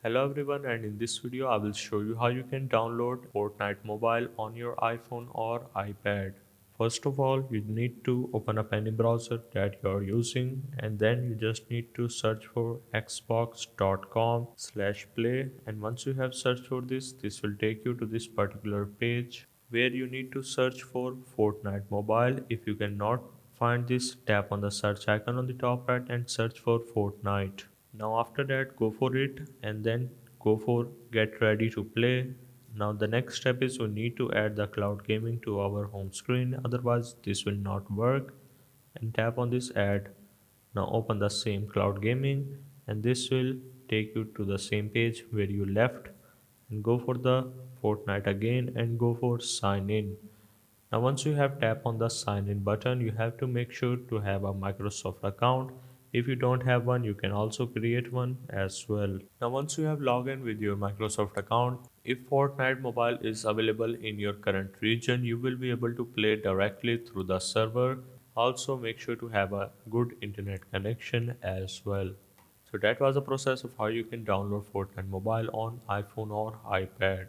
Hello everyone, and in this video I will show you how you can download Fortnite mobile on your iPhone or iPad. First of all, you need to open up any browser that you are using, and then you just need to search for xbox.com/play, and once you have searched for this will take you to this particular page where you need to search for Fortnite mobile. If you cannot find this, tap on the search icon on the top right and search for Fortnite. Now after that, go for it and then go for get ready to play. Now the next step is we need to add the cloud gaming to our home screen, otherwise this will not work, and tap on this add. Now open the same cloud gaming, and this will take you to the same page where you left, and go for the Fortnite again and go for sign in. Now once you have tapped on the sign in button, you have to make sure to have a Microsoft account. If you don't have one, you can also create one as well. Now once you have logged in with your Microsoft account, if Fortnite mobile is available in your current region, you will be able to play directly through the server. Also make sure to have a good internet connection as well. So that was the process of how you can download Fortnite mobile on iPhone or iPad.